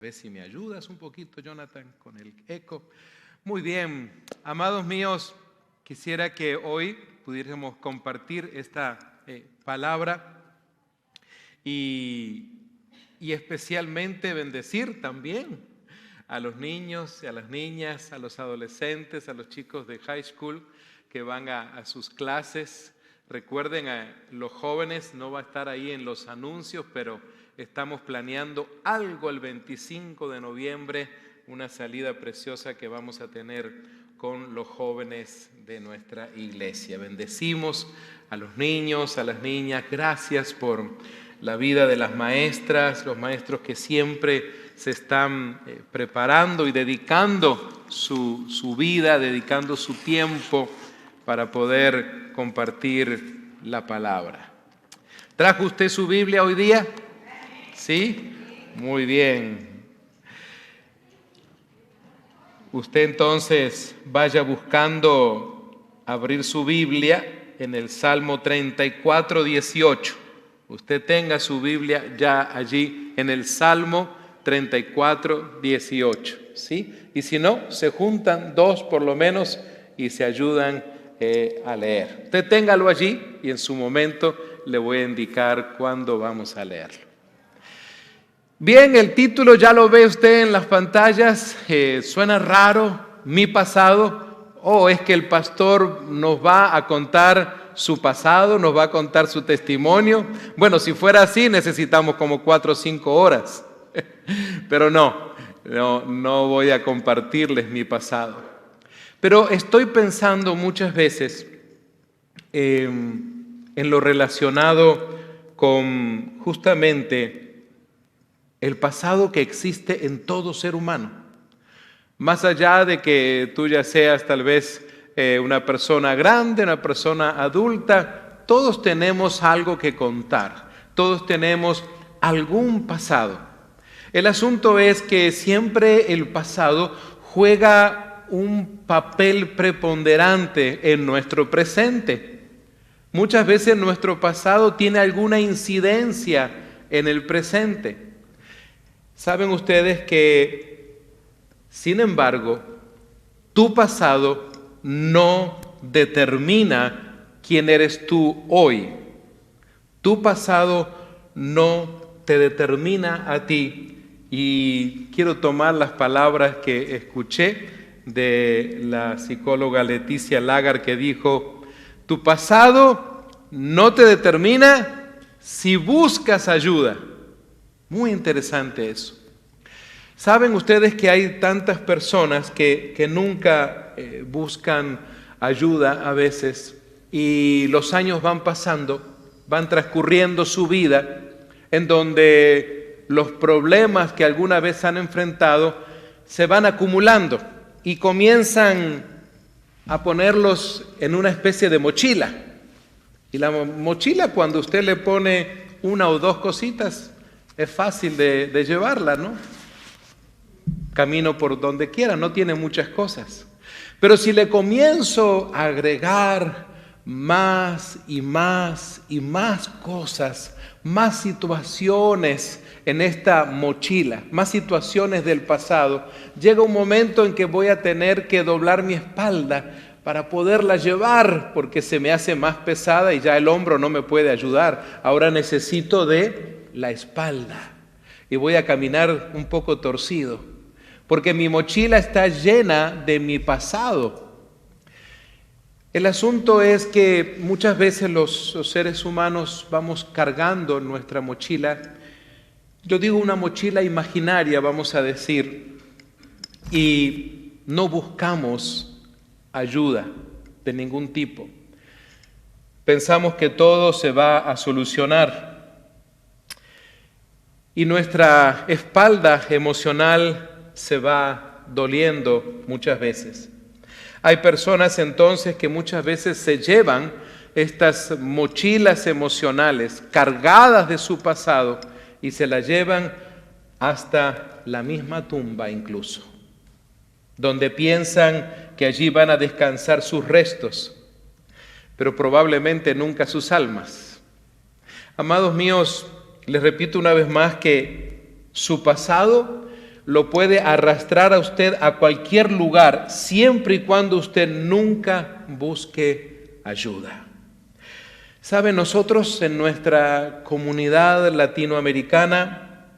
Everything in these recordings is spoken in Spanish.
A ver si me ayudas un poquito, Jonathan, con el eco. Muy bien, amados míos, quisiera que hoy pudiéramos compartir esta palabra y especialmente bendecir también a los niños y a las niñas, a los adolescentes, a los chicos de high school que van a sus clases. Recuerden, a los jóvenes no va a estar ahí en los anuncios, pero estamos planeando algo el 25 de noviembre, una salida preciosa que vamos a tener con los jóvenes de nuestra iglesia. Bendecimos a los niños, a las niñas. Gracias por la vida de las maestras, los maestros que siempre se están preparando y dedicando su vida, dedicando su tiempo para poder compartir la palabra. ¿Trajo usted su Biblia hoy día? ¿Sí? Muy bien. Usted entonces vaya buscando abrir su Biblia en el Salmo 34, 18. Usted tenga su Biblia ya allí en el Salmo 34, 18. ¿Sí? Y si no, se juntan dos por lo menos y se ayudan a leer. Usted téngalo allí y en su momento le voy a indicar cuándo vamos a leerlo. Bien, el título ya lo ve usted en las pantallas. Suena raro, mi pasado. Es que el pastor nos va a contar su pasado, nos va a contar su testimonio. Bueno, si fuera así necesitamos como 4 o 5 horas. Pero no voy a compartirles mi pasado. Pero estoy pensando muchas veces en lo relacionado con justamente el pasado que existe en todo ser humano. Más allá de que tú ya seas tal vez una persona grande, una persona adulta, todos tenemos algo que contar, todos tenemos algún pasado. El asunto es que siempre el pasado juega un papel preponderante en nuestro presente. Muchas veces nuestro pasado tiene alguna incidencia en el presente. Saben ustedes que, sin embargo, tu pasado no determina quién eres tú hoy. Tu pasado no te determina a ti. Y quiero tomar las palabras que escuché de la psicóloga Leticia Lagar, que dijo: tu pasado no te determina si buscas ayuda. Muy interesante eso. ¿Saben ustedes que hay tantas personas que nunca buscan ayuda a veces, y los años van pasando, van transcurriendo su vida, en donde los problemas que alguna vez han enfrentado se van acumulando y comienzan a ponerlos en una especie de mochila? Y la mochila, cuando usted le pone una o dos cositas, es fácil de llevarla, ¿no? Camino por donde quiera, no tiene muchas cosas. Pero si le comienzo a agregar más y más y más cosas, más situaciones en esta mochila, más situaciones del pasado, llega un momento en que voy a tener que doblar mi espalda para poderla llevar, porque se me hace más pesada y ya el hombro no me puede ayudar. Ahora necesito de la espalda y voy a caminar un poco torcido, porque mi mochila está llena de mi pasado. El asunto es que muchas veces los seres humanos vamos cargando nuestra mochila. Yo digo una mochila imaginaria, vamos a decir, y no buscamos ayuda de ningún tipo. Pensamos que todo se va a solucionar. Y nuestra espalda emocional se va doliendo muchas veces. Hay personas entonces que muchas veces se llevan estas mochilas emocionales cargadas de su pasado y se las llevan hasta la misma tumba incluso, donde piensan que allí van a descansar sus restos, pero probablemente nunca sus almas. Amados míos, les repito una vez más que su pasado lo puede arrastrar a usted a cualquier lugar, siempre y cuando usted nunca busque ayuda. ¿Sabe? Nosotros en nuestra comunidad latinoamericana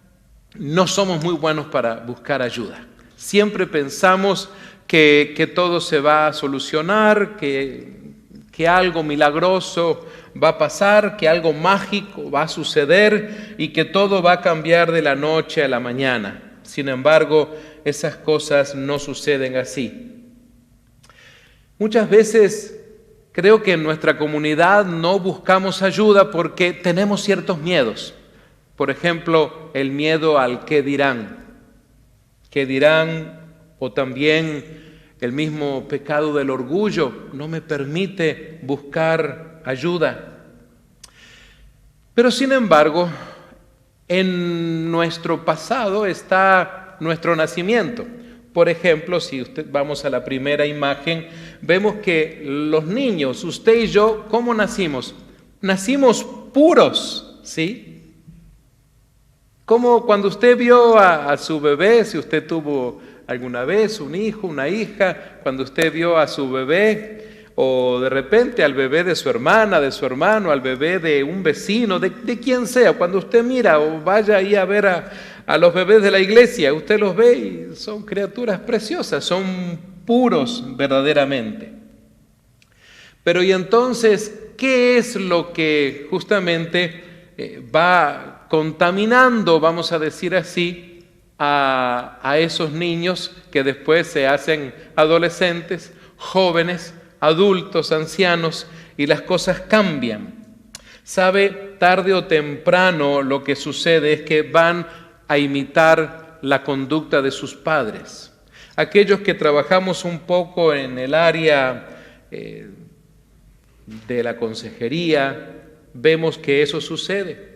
no somos muy buenos para buscar ayuda. Siempre pensamos que todo se va a solucionar, que algo milagroso va a pasar, que algo mágico va a suceder y que todo va a cambiar de la noche a la mañana. Sin embargo, esas cosas no suceden así. Muchas veces creo que en nuestra comunidad no buscamos ayuda porque tenemos ciertos miedos. Por ejemplo, el miedo al qué dirán. ¿Qué dirán? O también el mismo pecado del orgullo no me permite buscar ayuda. Pero sin embargo, en nuestro pasado está nuestro nacimiento. Por ejemplo, si vamos a la primera imagen, vemos que los niños, usted y yo, ¿cómo nacimos? Nacimos puros, ¿sí? Como cuando usted vio a su bebé, si usted tuvo alguna vez un hijo, una hija, cuando usted vio a su bebé, o de repente al bebé de su hermana, de su hermano, al bebé de un vecino, de quien sea, cuando usted mira o vaya ahí a ver a los bebés de la iglesia, usted los ve y son criaturas preciosas, son puros verdaderamente. Pero y entonces, ¿qué es lo que justamente va contaminando, vamos a decir así, a esos niños que después se hacen adolescentes, jóvenes, adultos, ancianos, y las cosas cambian? ¿Sabe? Tarde o temprano lo que sucede es que van a imitar la conducta de sus padres. Aquellos que trabajamos un poco en el área de la consejería, vemos que eso sucede.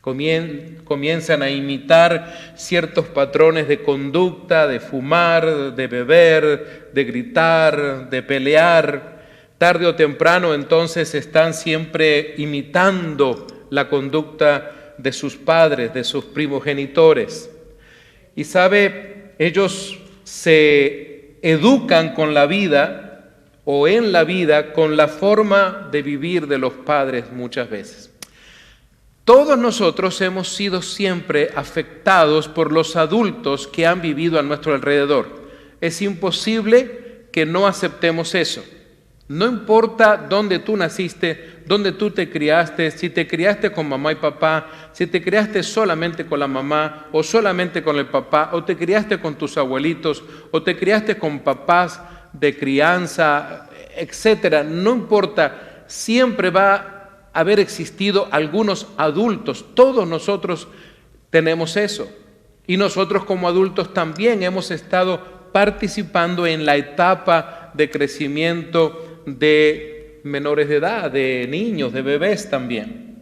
Comienzan a imitar ciertos patrones de conducta, de fumar, de beber, de gritar, de pelear. Tarde o temprano entonces están siempre imitando la conducta de sus padres, de sus primogenitores. Y sabe, ellos se educan con la vida o en la vida con la forma de vivir de los padres muchas veces. Todos nosotros hemos sido siempre afectados por los adultos que han vivido a nuestro alrededor. Es imposible que no aceptemos eso. No importa dónde tú naciste, dónde tú te criaste, si te criaste con mamá y papá, si te criaste solamente con la mamá o solamente con el papá, o te criaste con tus abuelitos, o te criaste con papás de crianza, etcétera. No importa, siempre va a haber existido algunos adultos. Todos nosotros tenemos eso. Y nosotros como adultos también hemos estado participando en la etapa de crecimiento de menores de edad, de niños, de bebés también.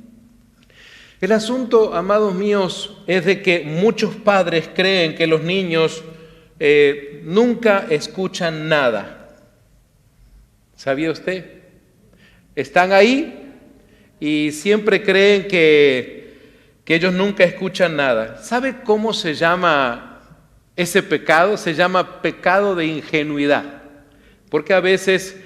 El asunto, amados míos, es de que muchos padres creen que los niños nunca escuchan nada. ¿Sabía usted? Están ahí y siempre creen que ellos nunca escuchan nada. ¿Sabe cómo se llama ese pecado? Se llama pecado de ingenuidad. Porque a veces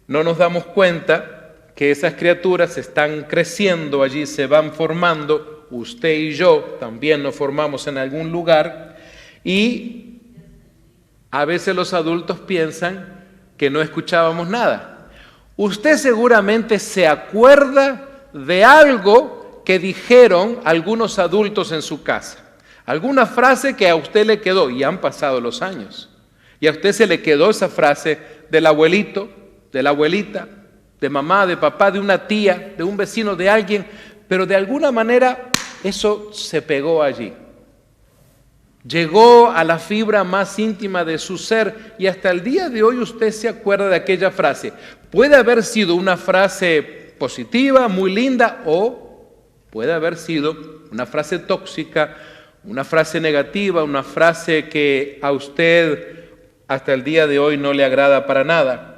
no nos damos cuenta que esas criaturas están creciendo allí, se van formando. Usted y yo también nos formamos en algún lugar. Y a veces los adultos piensan que no escuchábamos nada. Usted seguramente se acuerda de algo que dijeron algunos adultos en su casa. Alguna frase que a usted le quedó, y han pasado los años. Y a usted se le quedó esa frase del abuelito, de la abuelita, de mamá, de papá, de una tía, de un vecino, de alguien, pero de alguna manera eso se pegó allí. Llegó a la fibra más íntima de su ser y hasta el día de hoy usted se acuerda de aquella frase. Puede haber sido una frase positiva, muy linda, o puede haber sido una frase tóxica, una frase negativa, una frase que a usted hasta el día de hoy no le agrada para nada.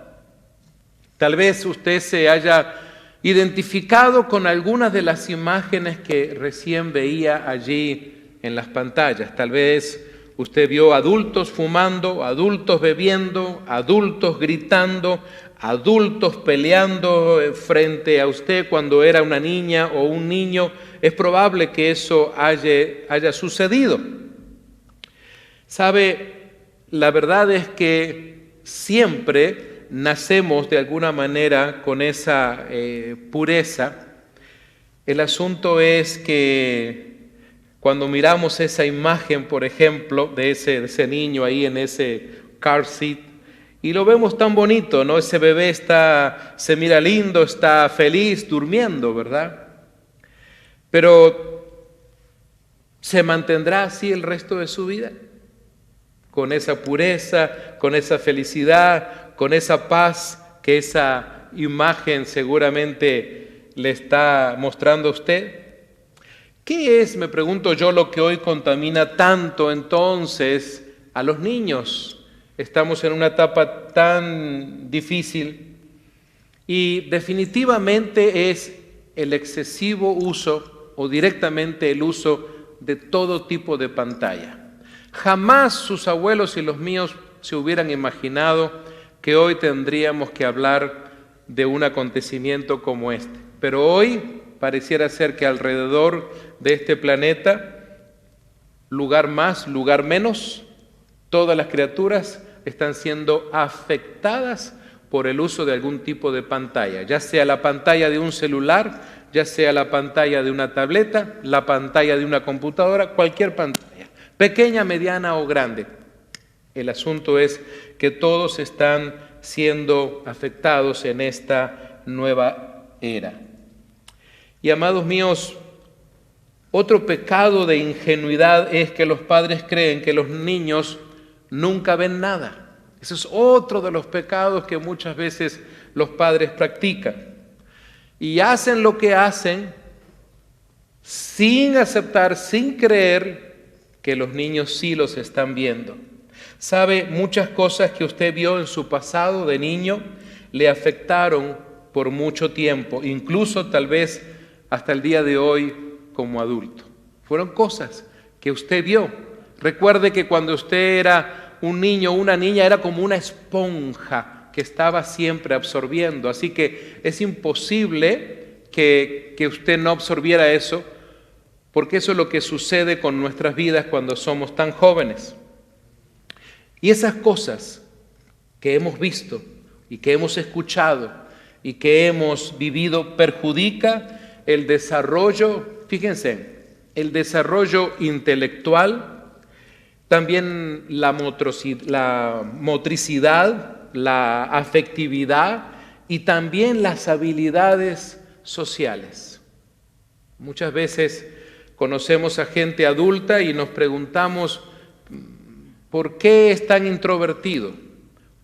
Tal vez usted se haya identificado con algunas de las imágenes que recién veía allí en las pantallas. Tal vez Usted vio adultos fumando, adultos bebiendo, adultos gritando, adultos peleando frente a usted cuando era una niña o un niño. Es probable que eso haya sucedido. ¿Sabe? La verdad es que siempre nacemos de alguna manera con esa pureza. El asunto es que cuando miramos esa imagen, por ejemplo, de ese niño ahí en ese car seat, y lo vemos tan bonito, ¿no? Ese bebé se mira lindo, está feliz, durmiendo, ¿verdad? Pero ¿se mantendrá así el resto de su vida? Con esa pureza, con esa felicidad, con esa paz que esa imagen seguramente le está mostrando a usted. ¿Qué es, me pregunto yo, lo que hoy contamina tanto entonces a los niños? Estamos en una etapa tan difícil y definitivamente es el excesivo uso o directamente el uso de todo tipo de pantalla. Jamás sus abuelos y los míos se hubieran imaginado que hoy tendríamos que hablar de un acontecimiento como este. Pero hoy pareciera ser que alrededor de este planeta, lugar más, lugar menos, todas las criaturas están siendo afectadas por el uso de algún tipo de pantalla, ya sea la pantalla de un celular, ya sea la pantalla de una tableta, la pantalla de una computadora, cualquier pantalla, pequeña, mediana o grande. El asunto es que todos están siendo afectados en esta nueva era. Y amados míos, otro pecado de ingenuidad es que los padres creen que los niños nunca ven nada. Ese es otro de los pecados que muchas veces los padres practican. Y hacen lo que hacen sin aceptar, sin creer que los niños sí los están viendo. Sabe, muchas cosas que usted vio en su pasado de niño le afectaron por mucho tiempo, incluso tal vez hasta el día de hoy como adulto. Fueron cosas que usted vio. Recuerde que cuando usted era un niño o una niña era como una esponja que estaba siempre absorbiendo. Así que es imposible que usted no absorbiera eso, porque eso es lo que sucede con nuestras vidas cuando somos tan jóvenes. Y esas cosas que hemos visto y que hemos escuchado y que hemos vivido perjudica el desarrollo, fíjense, el desarrollo intelectual, también la motricidad, la afectividad y también las habilidades sociales. Muchas veces conocemos a gente adulta y nos preguntamos, ¿por qué es tan introvertido?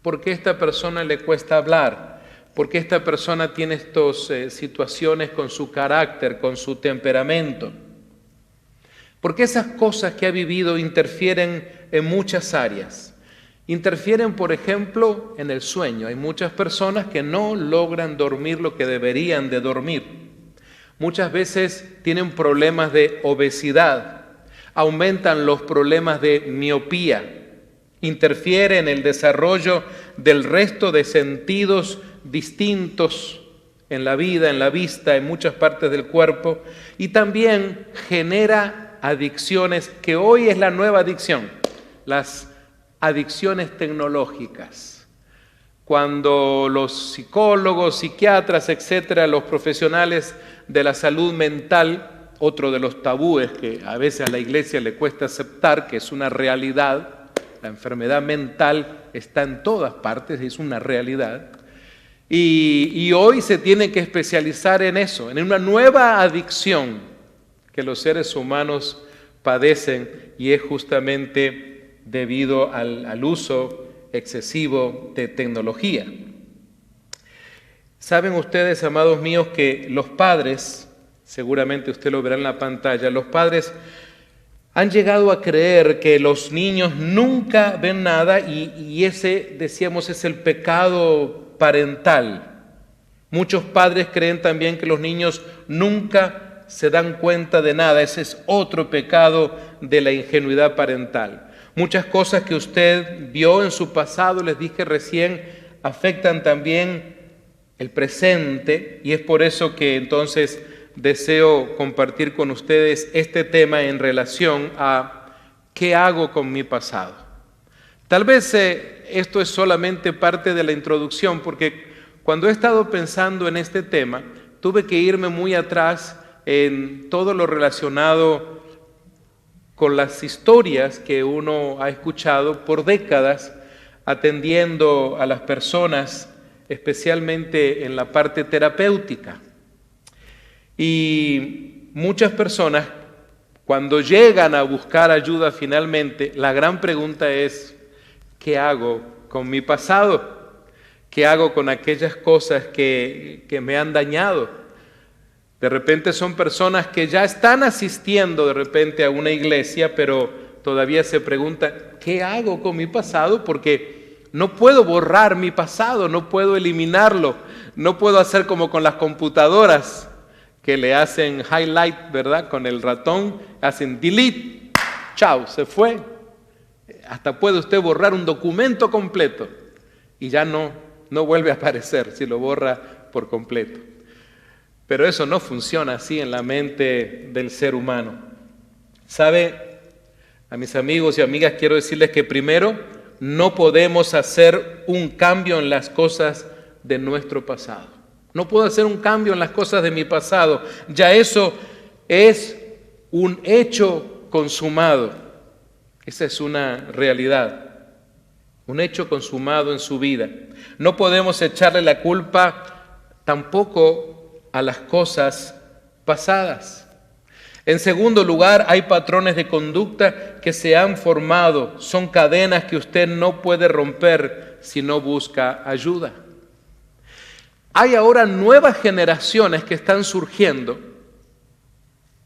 ¿Por qué a esta persona le cuesta hablar? ¿Por qué esta persona tiene estas situaciones con su carácter, con su temperamento? Porque esas cosas que ha vivido interfieren en muchas áreas. Interfieren, por ejemplo, en el sueño. Hay muchas personas que no logran dormir lo que deberían de dormir. Muchas veces tienen problemas de obesidad. Aumentan los problemas de miopía. Interfiere en el desarrollo del resto de sentidos distintos en la vida, en la vista, en muchas partes del cuerpo, y también genera adicciones, que hoy es la nueva adicción, las adicciones tecnológicas. Cuando los psicólogos, psiquiatras, etcétera, los profesionales de la salud mental, otro de los tabúes que a veces a la iglesia le cuesta aceptar, que es una realidad, la enfermedad mental está en todas partes, es una realidad. Y hoy se tiene que especializar en eso, en una nueva adicción que los seres humanos padecen, y es justamente debido al uso excesivo de tecnología. Saben ustedes, amados míos, que los padres, seguramente usted lo verá en la pantalla, los padres han llegado a creer que los niños nunca ven nada y ese, decíamos, es el pecado parental. Muchos padres creen también que los niños nunca se dan cuenta de nada. Ese es otro pecado de la ingenuidad parental. Muchas cosas que usted vio en su pasado, les dije recién, afectan también el presente, y es por eso que entonces deseo compartir con ustedes este tema en relación a qué hago con mi pasado. Tal vez esto es solamente parte de la introducción, porque cuando he estado pensando en este tema, tuve que irme muy atrás en todo lo relacionado con las historias que uno ha escuchado por décadas, atendiendo a las personas, especialmente en la parte terapéutica. Y muchas personas, cuando llegan a buscar ayuda finalmente, la gran pregunta es, ¿qué hago con mi pasado? ¿Qué hago con aquellas cosas que me han dañado? De repente son personas que ya están asistiendo de repente a una iglesia, pero todavía se preguntan, ¿qué hago con mi pasado? Porque no puedo borrar mi pasado, no puedo eliminarlo, no puedo hacer como con las computadoras que le hacen highlight, ¿verdad? Con el ratón, hacen delete, chao, se fue. Hasta puede usted borrar un documento completo y ya no vuelve a aparecer si lo borra por completo. Pero eso no funciona así en la mente del ser humano. ¿Sabe? A mis amigos y amigas quiero decirles que primero no podemos hacer un cambio en las cosas de nuestro pasado. No puedo hacer un cambio en las cosas de mi pasado. Ya eso es un hecho consumado. Esa es una realidad. Un hecho consumado en su vida. No podemos echarle la culpa tampoco a las cosas pasadas. En segundo lugar, hay patrones de conducta que se han formado. Son cadenas que usted no puede romper si no busca ayuda. Hay ahora nuevas generaciones que están surgiendo.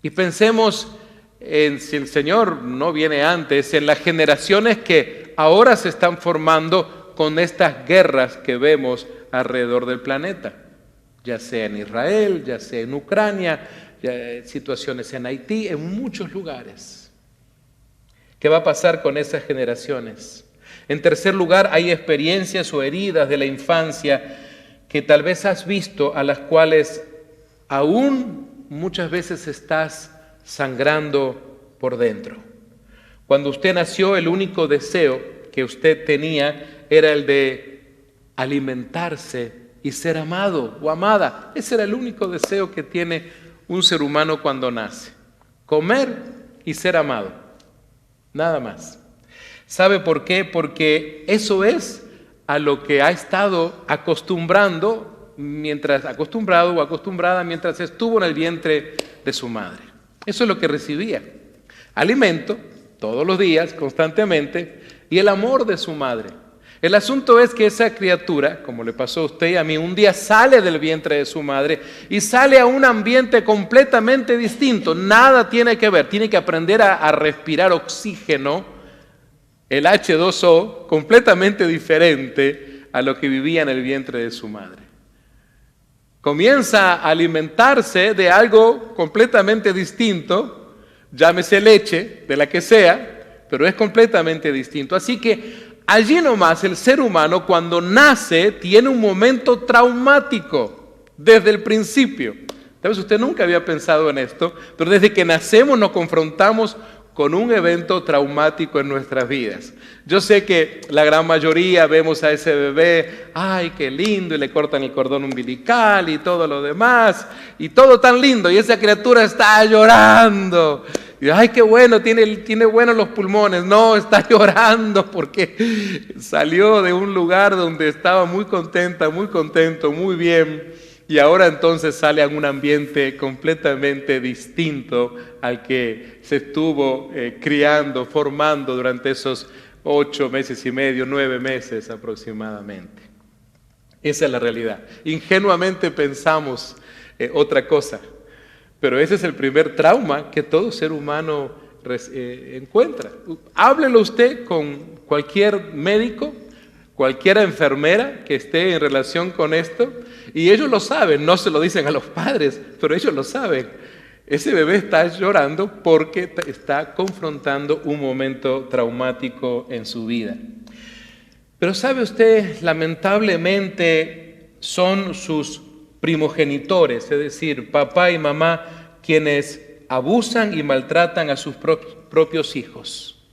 Y pensemos en, si el Señor no viene antes, en las generaciones que ahora se están formando con estas guerras que vemos alrededor del planeta. Ya sea en Israel, ya sea en Ucrania, situaciones en Haití, en muchos lugares. ¿Qué va a pasar con esas generaciones? En tercer lugar, hay experiencias o heridas de la infancia que tal vez has visto, a las cuales aún muchas veces estás sangrando por dentro. Cuando usted nació, el único deseo que usted tenía era el de alimentarse y ser amado o amada. Ese era el único deseo que tiene un ser humano cuando nace. Comer y ser amado. Nada más. ¿Sabe por qué? Porque eso es a lo que ha estado acostumbrado o acostumbrada mientras estuvo en el vientre de su madre. Eso es lo que recibía. Alimento, todos los días, constantemente, y el amor de su madre. El asunto es que esa criatura, como le pasó a usted y a mí, un día sale del vientre de su madre y sale a un ambiente completamente distinto. Nada tiene que ver, tiene que aprender a respirar oxígeno, el H2O, completamente diferente a lo que vivía en el vientre de su madre. Comienza a alimentarse de algo completamente distinto, llámese leche, de la que sea, pero es completamente distinto. Así que allí nomás el ser humano cuando nace tiene un momento traumático desde el principio. Tal vez usted nunca había pensado en esto, pero desde que nacemos nos confrontamos con un evento traumático en nuestras vidas. Yo sé que la gran mayoría vemos a ese bebé, ¡ay, qué lindo! Y le cortan el cordón umbilical y todo lo demás, y todo tan lindo, y esa criatura está llorando. Y, ¡ay, qué bueno! Tiene buenos los pulmones. No, está llorando porque salió de un lugar donde estaba muy contenta, muy contento, muy bien, y ahora entonces sale a un ambiente completamente distinto al que se estuvo criando, formando durante esos 8 meses y medio, 9 meses aproximadamente. Esa es la realidad. Ingenuamente pensamos otra cosa, pero ese es el primer trauma que todo ser humano encuentra. Háblelo usted con cualquier médico, cualquier enfermera que esté en relación con esto, y ellos lo saben, no se lo dicen a los padres, pero ellos lo saben. ese bebé está llorando porque está confrontando un momento traumático en su vida. Pero ¿sabe usted? Lamentablemente son sus primogenitores, es decir, papá y mamá, quienes abusan y maltratan a sus propios hijos.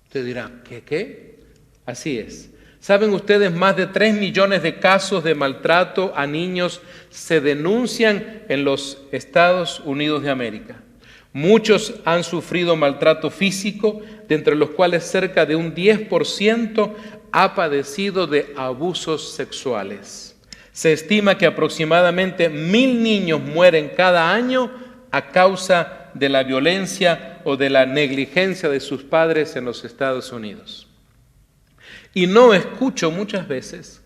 Usted dirá, ¿qué? Así es. ¿Saben ustedes? Más de 3 millones de casos de maltrato a niños se denuncian en los Estados Unidos de América. Muchos han sufrido maltrato físico, de entre los cuales cerca de un 10% ha padecido de abusos sexuales. Se estima que aproximadamente 1,000 niños mueren cada año a causa de la violencia o de la negligencia de sus padres en los Estados Unidos. Y no escucho muchas veces,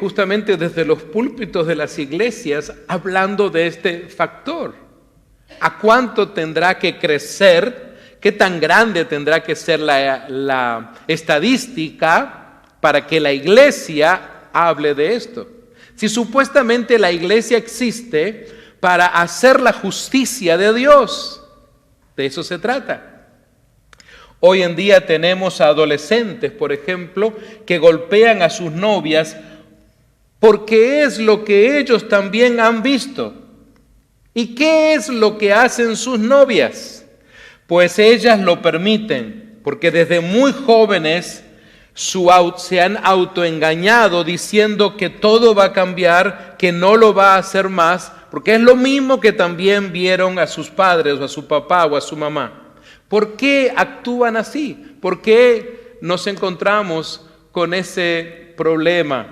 justamente desde los púlpitos de las iglesias, hablando de este factor. ¿A cuánto tendrá que crecer? ¿Qué tan grande tendrá que ser la estadística para que la iglesia hable de esto? Si supuestamente la iglesia existe para hacer la justicia de Dios, de eso se trata. Hoy en día tenemos adolescentes, por ejemplo, que golpean a sus novias porque es lo que ellos también han visto. ¿Y qué es lo que hacen sus novias? Pues ellas lo permiten, porque desde muy jóvenes se han autoengañado diciendo que todo va a cambiar, que no lo va a hacer más, porque es lo mismo que también vieron a sus padres o a su papá o a su mamá. ¿Por qué actúan así? ¿Por qué nos encontramos con ese problema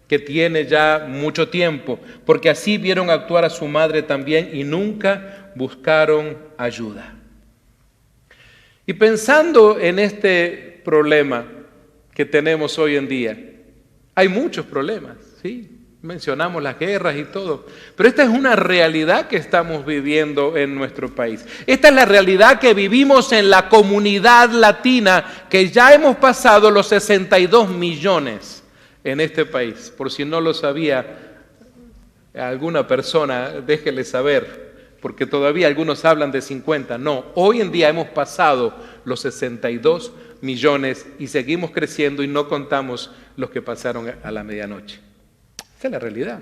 que tiene ya mucho tiempo? Porque así vieron actuar a su madre también y nunca buscaron ayuda. Y pensando en este problema que tenemos hoy en día, hay muchos problemas, ¿sí? Mencionamos las guerras y todo, pero esta es una realidad que estamos viviendo en nuestro país. Esta es la realidad que vivimos en la comunidad latina, que ya hemos pasado los 62 millones en este país. Por si no lo sabía alguna persona, déjele saber, porque todavía algunos hablan de 50. No, hoy en día hemos pasado los 62 millones y seguimos creciendo y no contamos los que pasaron a la medianoche. Esta es la realidad.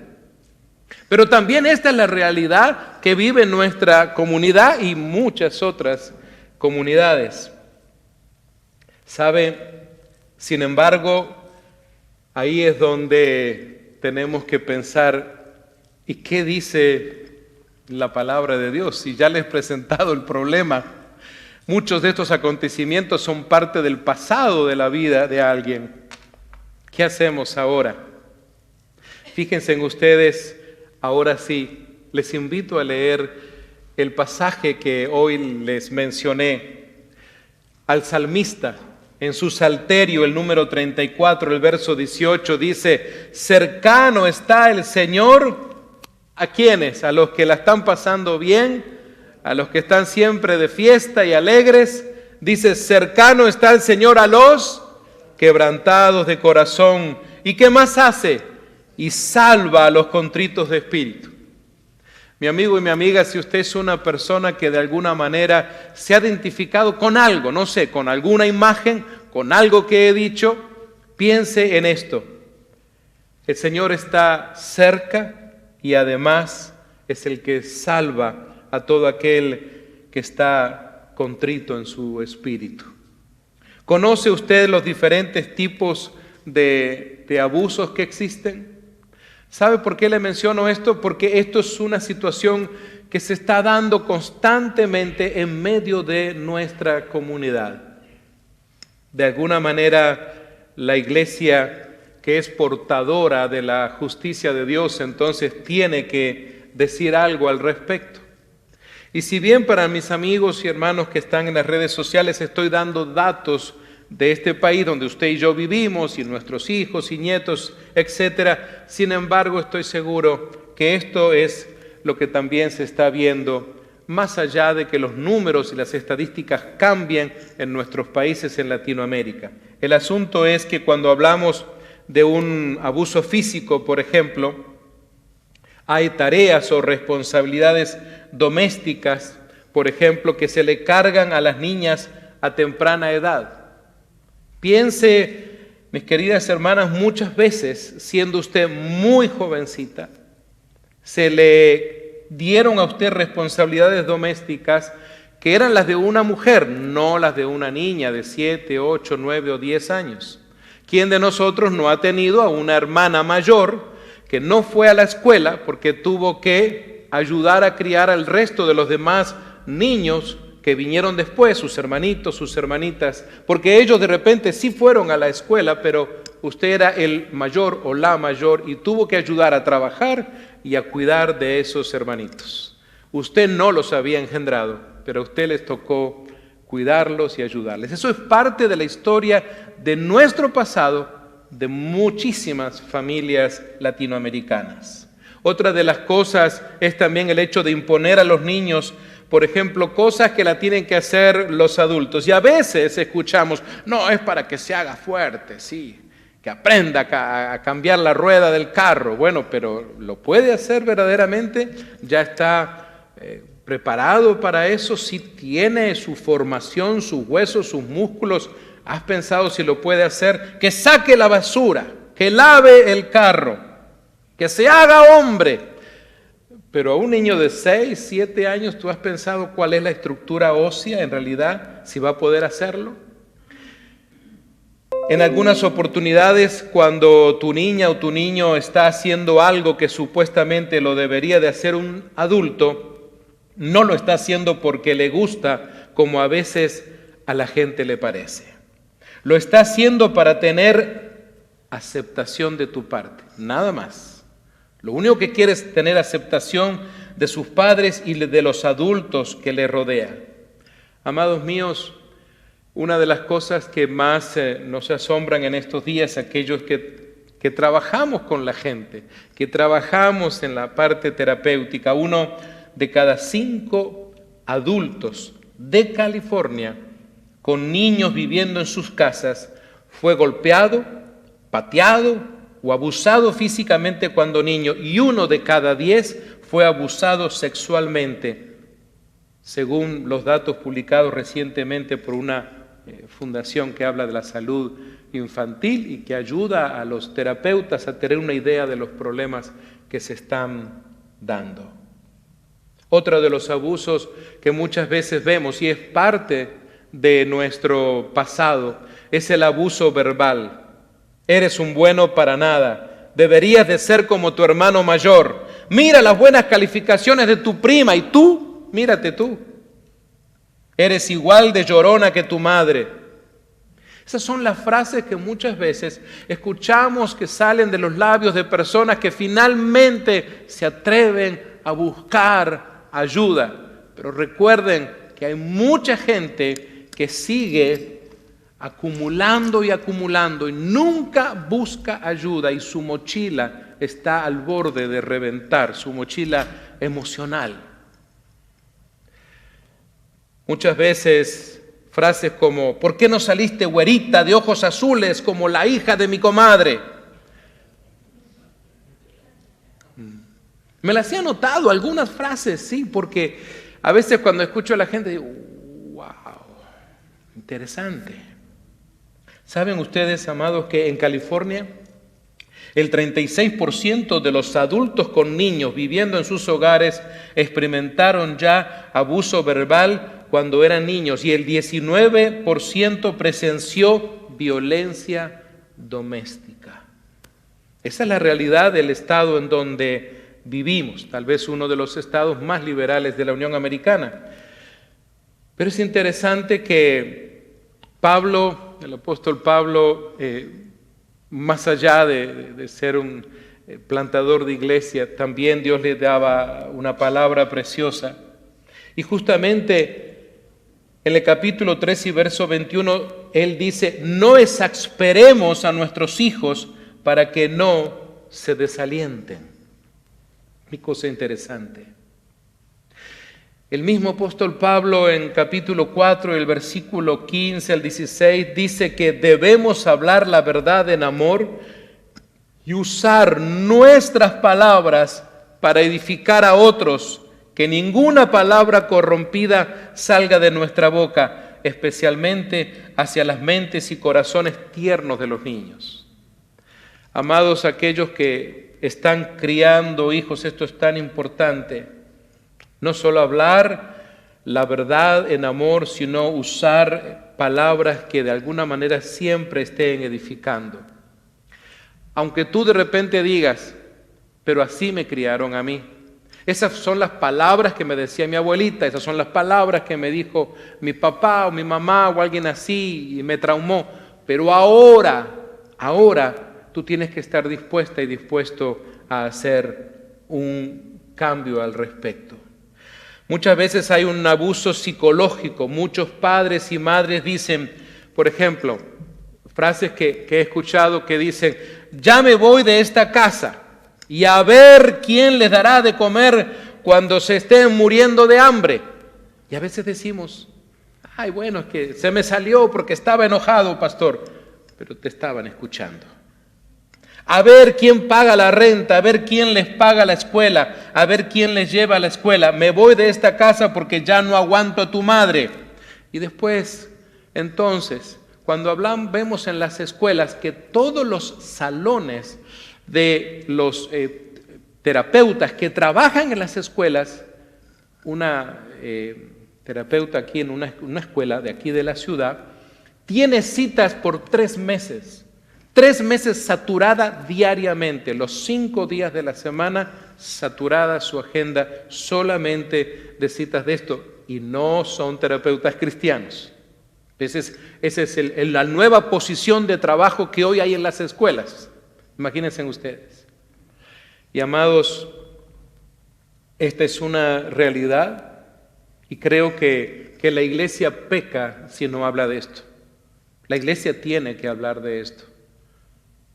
Pero también esta es la realidad que vive nuestra comunidad y muchas otras comunidades. ¿Sabe? Sin embargo, ahí es donde tenemos que pensar, ¿y qué dice la palabra de Dios? Si ya les he presentado el problema, muchos de estos acontecimientos son parte del pasado de la vida de alguien. ¿Qué hacemos ahora? Fíjense en ustedes, ahora sí, les invito a leer el pasaje que hoy les mencioné. Al salmista, en su salterio, el número 34, el verso 18, dice, cercano está el Señor, ¿a quiénes? A los que la están pasando bien, a los que están siempre de fiesta y alegres. Dice, cercano está el Señor a los quebrantados de corazón. ¿Y qué más hace? Y salva a los contritos de espíritu. Mi amigo y mi amiga, si usted es una persona que de alguna manera se ha identificado con algo, no sé, con alguna imagen, con algo que he dicho, piense en esto. El Señor está cerca y además es el que salva a todo aquel que está contrito en su espíritu. ¿Conoce usted los diferentes tipos de abusos que existen? ¿Sabe por qué le menciono esto? Porque esto es una situación que se está dando constantemente en medio de nuestra comunidad. De alguna manera, la iglesia que es portadora de la justicia de Dios, entonces tiene que decir algo al respecto. Y si bien para mis amigos y hermanos que están en las redes sociales estoy dando datos de este país donde usted y yo vivimos y nuestros hijos y nietos, etcétera. Sin embargo, estoy seguro que esto es lo que también se está viendo, más allá de que los números y las estadísticas cambien en nuestros países en Latinoamérica. El asunto es que cuando hablamos de un abuso físico, por ejemplo, Hay tareas o responsabilidades domésticas, por ejemplo, que se le cargan a las niñas a temprana edad. Piense, mis queridas hermanas, muchas veces, siendo usted muy jovencita, se le dieron a usted responsabilidades domésticas que eran las de una mujer, no las de una niña de 7, 8, 9 o 10 años. ¿Quién de nosotros no ha tenido a una hermana mayor que no fue a la escuela porque tuvo que ayudar a criar al resto de los demás niños que vinieron después, sus hermanitos, sus hermanitas, porque ellos de repente sí fueron a la escuela, pero usted era el mayor o la mayor y tuvo que ayudar a trabajar y a cuidar de esos hermanitos? Usted no los había engendrado, pero a usted les tocó cuidarlos y ayudarles. Eso es parte de la historia de nuestro pasado, de muchísimas familias latinoamericanas. Otra de las cosas es también el hecho de imponer a los niños, por ejemplo, cosas que la tienen que hacer los adultos. Y a veces escuchamos, no, es para que se haga fuerte, sí, que aprenda a cambiar la rueda del carro. Bueno, pero ¿lo puede hacer verdaderamente? ¿Ya está preparado para eso? ¿Sí tiene su formación, sus huesos, sus músculos? ¿Has pensado si lo puede hacer? Que saque la basura, que lave el carro, que se haga hombre. Pero a un niño de 6, 7 años, ¿tú has pensado cuál es la estructura ósea en realidad? Si va a poder hacerlo. En algunas oportunidades, cuando tu niña o tu niño está haciendo algo que supuestamente lo debería de hacer un adulto, no lo está haciendo porque le gusta, como a veces a la gente le parece. Lo está haciendo para tener aceptación de tu parte, nada más. Lo único que quiere es tener aceptación de sus padres y de los adultos que le rodean. Amados míos, una de las cosas que más nos asombran en estos días, aquellos que trabajamos con la gente, que trabajamos en la parte terapéutica, 1 de cada 5 adultos de California con niños viviendo en sus casas fue golpeado, pateado o abusado físicamente cuando niño, y 1 de cada 10 fue abusado sexualmente, según los datos publicados recientemente por una fundación que habla de la salud infantil y que ayuda a los terapeutas a tener una idea de los problemas que se están dando. Otro de los abusos que muchas veces vemos y es parte de nuestro pasado es el abuso verbal. Eres un bueno para nada, deberías de ser como tu hermano mayor. Mira las buenas calificaciones de tu prima y tú, mírate tú. Eres igual de llorona que tu madre. Esas son las frases que muchas veces escuchamos que salen de los labios de personas que finalmente se atreven a buscar ayuda. Pero recuerden que hay mucha gente que sigue acumulando y acumulando y nunca busca ayuda y su mochila está al borde de reventar, su mochila emocional. Muchas veces frases como, ¿por qué no saliste güerita de ojos azules como la hija de mi comadre? Me las he anotado algunas frases, sí, porque a veces cuando escucho a la gente digo, wow, interesante. ¿Saben ustedes, amados, que en California el 36% de los adultos con niños viviendo en sus hogares experimentaron ya abuso verbal cuando eran niños y el 19% presenció violencia doméstica? Esa es la realidad del estado en donde vivimos, tal vez uno de los estados más liberales de la Unión Americana. Pero es interesante que Pablo, el apóstol Pablo, más allá de ser un plantador de iglesia, también Dios le daba una palabra preciosa. Y justamente en el capítulo 3 y verso 21, él dice, no exasperemos a nuestros hijos para que no se desalienten. Mi cosa interesante. El mismo apóstol Pablo en capítulo 4, el versículo 15 al 16, dice que debemos hablar la verdad en amor y usar nuestras palabras para edificar a otros, que ninguna palabra corrompida salga de nuestra boca, especialmente hacia las mentes y corazones tiernos de los niños. Amados, aquellos que están criando hijos, esto es tan importante. No solo hablar la verdad en amor, sino usar palabras que de alguna manera siempre estén edificando. Aunque tú de repente digas, pero así me criaron a mí. Esas son las palabras que me decía mi abuelita, esas son las palabras que me dijo mi papá o mi mamá o alguien así y me traumó. Pero ahora tú tienes que estar dispuesta y dispuesto a hacer un cambio al respecto. Muchas veces hay un abuso psicológico. Muchos padres y madres dicen, por ejemplo, frases que he escuchado que dicen, ya me voy de esta casa y a ver quién les dará de comer cuando se estén muriendo de hambre. Y a veces decimos, ay, bueno, es que se me salió porque estaba enojado, pastor, pero te estaban escuchando. A ver quién paga la renta, a ver quién les paga la escuela, a ver quién les lleva a la escuela. Me voy de esta casa porque ya no aguanto a tu madre. Y después, entonces, cuando vemos en las escuelas que todos los salones de los terapeutas que trabajan en las escuelas, una terapeuta aquí en una escuela de aquí de la ciudad, tiene citas por 3 meses. 3 meses saturada diariamente, los 5 días de la semana, saturada su agenda solamente de citas de esto. Y no son terapeutas cristianos. Esa es la nueva posición de trabajo que hoy hay en las escuelas. Imagínense ustedes. Y amados, esta es una realidad y creo que la iglesia peca si no habla de esto. La iglesia tiene que hablar de esto.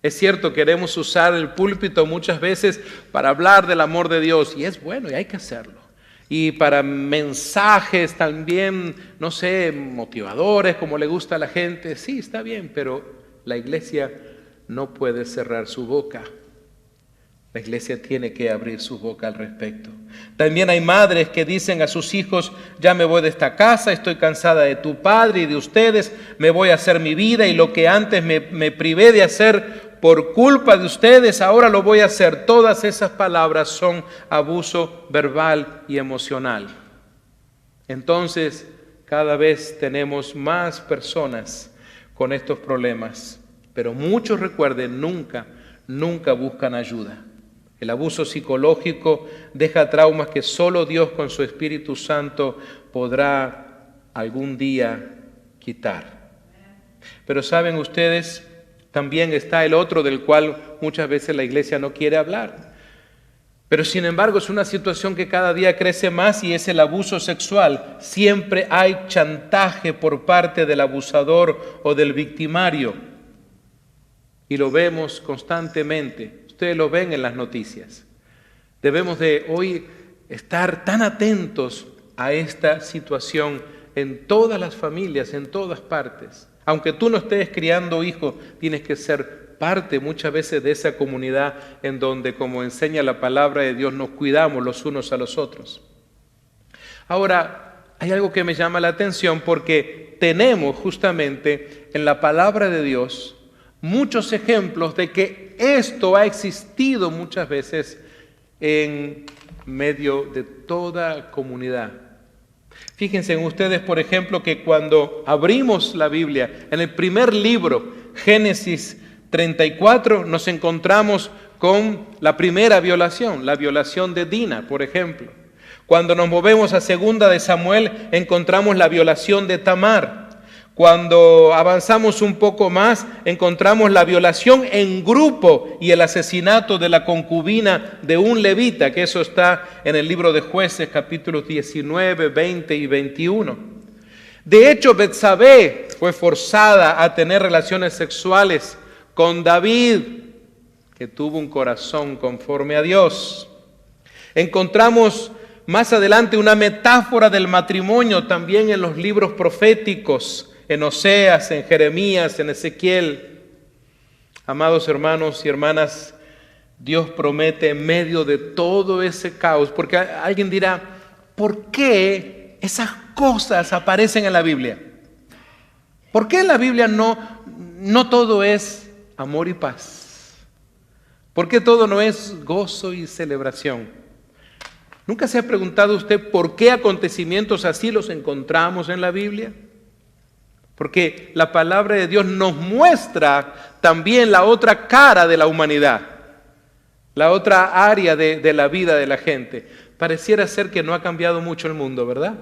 Es cierto, queremos usar el púlpito muchas veces para hablar del amor de Dios y es bueno y hay que hacerlo. Y para mensajes también, no sé, motivadores, como le gusta a la gente, sí, está bien, pero la iglesia no puede cerrar su boca. La iglesia tiene que abrir su boca al respecto. También hay madres que dicen a sus hijos, ya me voy de esta casa, estoy cansada de tu padre y de ustedes, me voy a hacer mi vida y lo que antes me privé de hacer por culpa de ustedes, ahora lo voy a hacer. Todas esas palabras son abuso verbal y emocional. Entonces, cada vez tenemos más personas con estos problemas, pero muchos, recuerden, nunca buscan ayuda. El abuso psicológico deja traumas que solo Dios con su Espíritu Santo podrá algún día quitar. Pero saben ustedes, también está el otro del cual muchas veces la iglesia no quiere hablar. Pero sin embargo es una situación que cada día crece más y es el abuso sexual. Siempre hay chantaje por parte del abusador o del victimario. Y lo vemos constantemente. Ustedes lo ven en las noticias. Debemos de hoy estar tan atentos a esta situación en todas las familias, en todas partes. Aunque tú no estés criando hijos, tienes que ser parte muchas veces de esa comunidad en donde, como enseña la palabra de Dios, nos cuidamos los unos a los otros. Ahora, hay algo que me llama la atención porque tenemos justamente en la palabra de Dios muchos ejemplos de que esto ha existido muchas veces en medio de toda comunidad. Fíjense en ustedes, por ejemplo, que cuando abrimos la Biblia, en el primer libro, Génesis 34, nos encontramos con la primera violación, la violación de Dina, por ejemplo. Cuando nos movemos a segunda de Samuel, encontramos la violación de Tamar. Cuando avanzamos un poco más, encontramos la violación en grupo y el asesinato de la concubina de un levita, que eso está en el libro de Jueces, capítulos 19, 20 y 21. De hecho, Betsabé fue forzada a tener relaciones sexuales con David, que tuvo un corazón conforme a Dios. Encontramos más adelante una metáfora del matrimonio también en los libros proféticos, en Oseas, en Jeremías, en Ezequiel. Amados hermanos y hermanas, Dios promete en medio de todo ese caos, porque alguien dirá, ¿por qué esas cosas aparecen en la Biblia? ¿Por qué en la Biblia no todo es amor y paz? ¿Por qué todo no es gozo y celebración? ¿Nunca se ha preguntado usted por qué acontecimientos así los encontramos en la Biblia? Porque la palabra de Dios nos muestra también la otra cara de la humanidad, la otra área de la vida de la gente. Pareciera ser que no ha cambiado mucho el mundo, ¿verdad?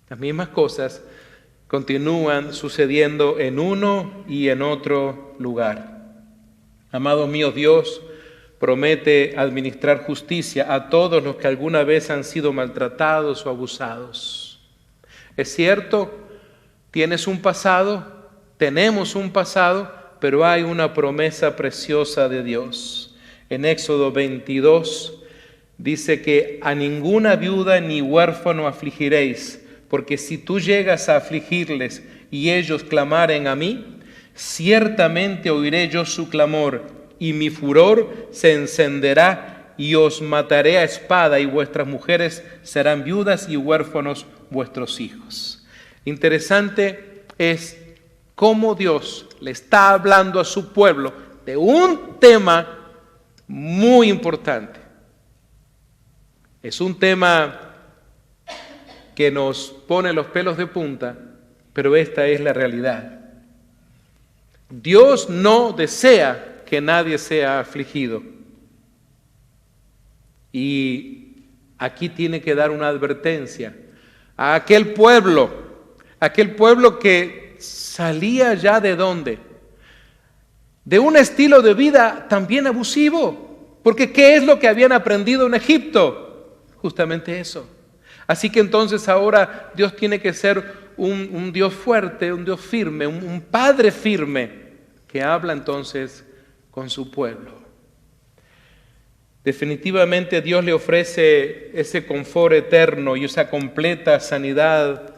Las mismas cosas continúan sucediendo en uno y en otro lugar. Amados míos, Dios promete administrar justicia a todos los que alguna vez han sido maltratados o abusados. Es cierto, tienes un pasado, tenemos un pasado, pero hay una promesa preciosa de Dios. En Éxodo 22 dice que a ninguna viuda ni huérfano afligiréis, porque si tú llegas a afligirles y ellos clamaren a mí, ciertamente oiré yo su clamor y mi furor se encenderá y os mataré a espada y vuestras mujeres serán viudas y huérfanos vuestros hijos. Interesante es cómo Dios le está hablando a su pueblo de un tema muy importante. Es un tema que nos pone los pelos de punta, pero esta es la realidad. Dios no desea que nadie sea afligido. Y aquí tiene que dar una advertencia a aquel pueblo que salía ya ¿de dónde? De un estilo de vida también abusivo. Porque ¿qué es lo que habían aprendido en Egipto? Justamente eso. Así que entonces ahora Dios tiene que ser un Dios fuerte, un Dios firme, un Padre firme que habla entonces con su pueblo. Definitivamente Dios le ofrece ese confort eterno y esa completa sanidad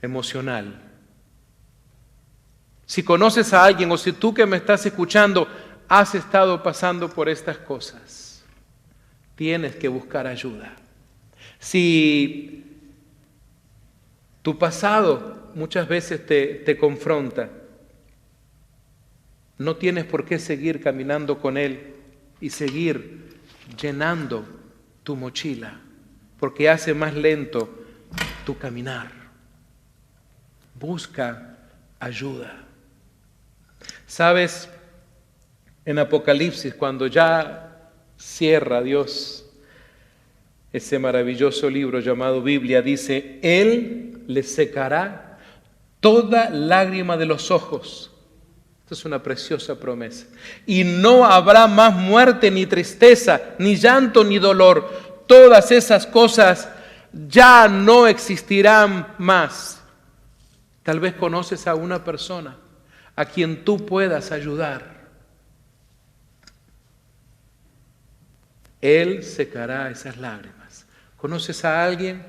emocional. Si conoces a alguien o si tú que me estás escuchando has estado pasando por estas cosas, tienes que buscar ayuda. Si tu pasado muchas veces te confronta, no tienes por qué seguir caminando con él y seguir llenando tu mochila, porque hace más lento tu caminar. Busca ayuda. ¿Sabes? En Apocalipsis, cuando ya cierra Dios ese maravilloso libro llamado Biblia, dice, Él le secará toda lágrima de los ojos. Esta es una preciosa promesa. Y no habrá más muerte, ni tristeza, ni llanto, ni dolor. Todas esas cosas ya no existirán más. Tal vez conoces a una persona a quien tú puedas ayudar. Él secará esas lágrimas. ¿Conoces a alguien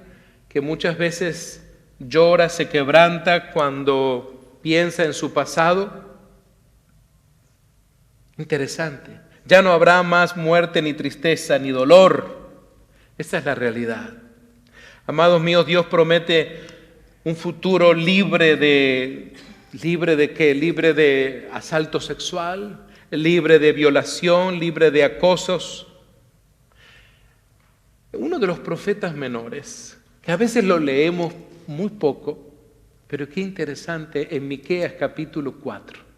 que muchas veces llora, se quebranta cuando piensa en su pasado? Interesante. Ya no habrá más muerte, ni tristeza, ni dolor. Esa es la realidad. Amados míos, Dios promete un futuro libre de ¿qué? Libre de asalto sexual, libre de violación, libre de acosos. Uno de los profetas menores, que a veces lo leemos muy poco, pero qué interesante, en Miqueas capítulo 4.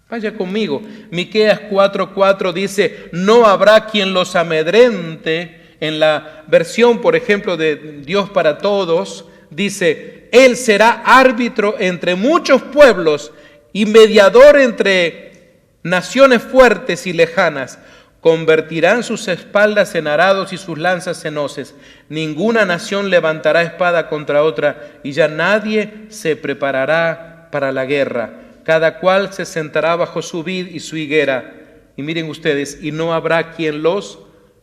Vaya conmigo, Miqueas 4:4 dice, no habrá quien los amedrente. En la versión, por ejemplo, de Dios para Todos, dice, Él será árbitro entre muchos pueblos y mediador entre naciones fuertes y lejanas. Convertirán sus espaldas en arados y sus lanzas en hoces. Ninguna nación levantará espada contra otra y ya nadie se preparará para la guerra. Cada cual se sentará bajo su vid y su higuera. Y miren ustedes, y no habrá quien los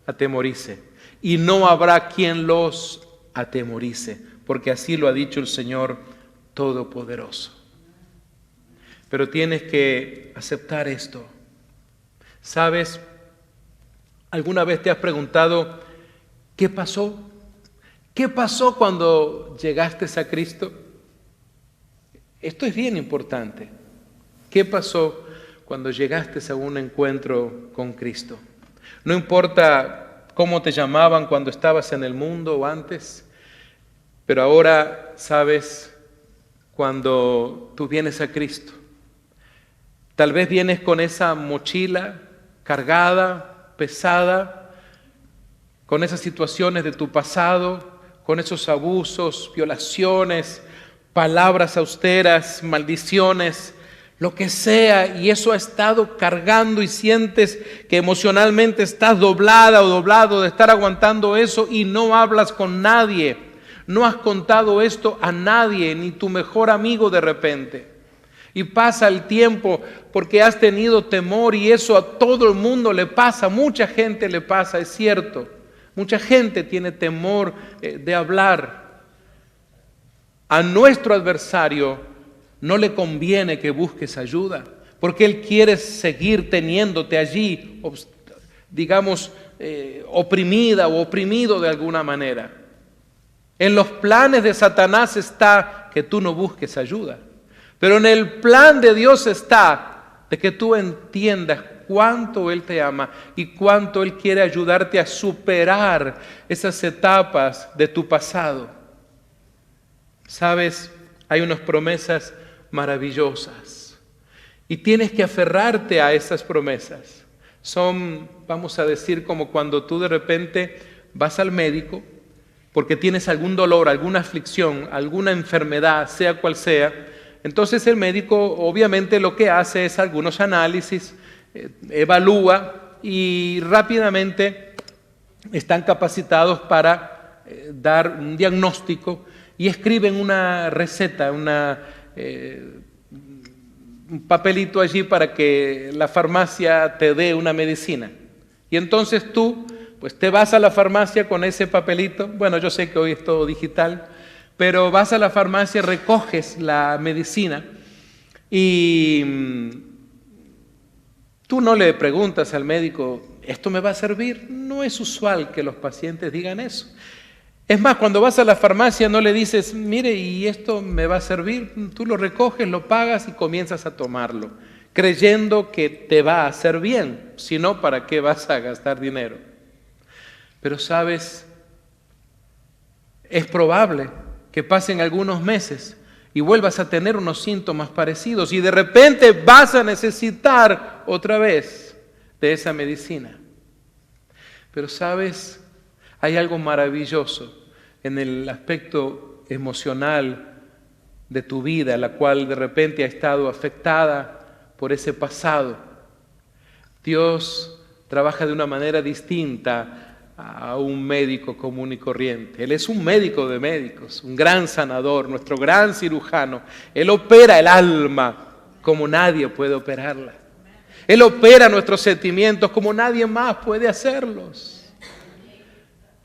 atemorice. Y no habrá quien los atemorice, porque así lo ha dicho el Señor Todopoderoso. Pero tienes que aceptar esto. ¿Sabes? ¿Alguna vez te has preguntado qué pasó? ¿Qué pasó cuando llegaste a Cristo? Esto es bien importante. ¿Qué pasó cuando llegaste a un encuentro con Cristo? No importa cómo te llamaban cuando estabas en el mundo o antes, pero ahora sabes cuando tú vienes a Cristo. Tal vez vienes con esa mochila cargada, pesada, con esas situaciones de tu pasado, con esos abusos, violaciones, palabras austeras, maldiciones, lo que sea, y eso ha estado cargando y sientes que emocionalmente estás doblada o doblado de estar aguantando eso y no hablas con nadie, no has contado esto a nadie, ni tu mejor amigo de repente. Y pasa el tiempo porque has tenido temor y eso a todo el mundo le pasa, mucha gente le pasa, es cierto. Mucha gente tiene temor de hablar. A nuestro adversario no le conviene que busques ayuda, porque él quiere seguir teniéndote allí, digamos, oprimida o oprimido de alguna manera. En los planes de Satanás está que tú no busques ayuda, pero en el plan de Dios está de que tú entiendas cuánto Él te ama y cuánto Él quiere ayudarte a superar esas etapas de tu pasado. Sabes, hay unas promesas maravillosas y tienes que aferrarte a esas promesas. Son, vamos a decir, como cuando tú de repente vas al médico porque tienes algún dolor, alguna aflicción, alguna enfermedad, sea cual sea. Entonces el médico obviamente lo que hace es algunos análisis, evalúa y rápidamente están capacitados para dar un diagnóstico y escriben una receta, un papelito allí para que la farmacia te dé una medicina. Y entonces tú pues te vas a la farmacia con ese papelito. Bueno, yo sé que hoy es todo digital, pero vas a la farmacia, recoges la medicina y tú no le preguntas al médico, ¿esto me va a servir? No es usual que los pacientes digan eso. Es más, cuando vas a la farmacia no le dices, mire, ¿y esto me va a servir? Tú lo recoges, lo pagas y comienzas a tomarlo, creyendo que te va a hacer bien. Si no, ¿para qué vas a gastar dinero? Pero sabes, es probable que pasen algunos meses y vuelvas a tener unos síntomas parecidos y de repente vas a necesitar otra vez de esa medicina. Pero sabes, hay algo maravilloso en el aspecto emocional de tu vida, la cual de repente ha estado afectada por ese pasado. Dios trabaja de una manera distinta a un médico común y corriente. Él es un médico de médicos, un gran sanador, nuestro gran cirujano. Él opera el alma como nadie puede operarla. Él opera nuestros sentimientos como nadie más puede hacerlos.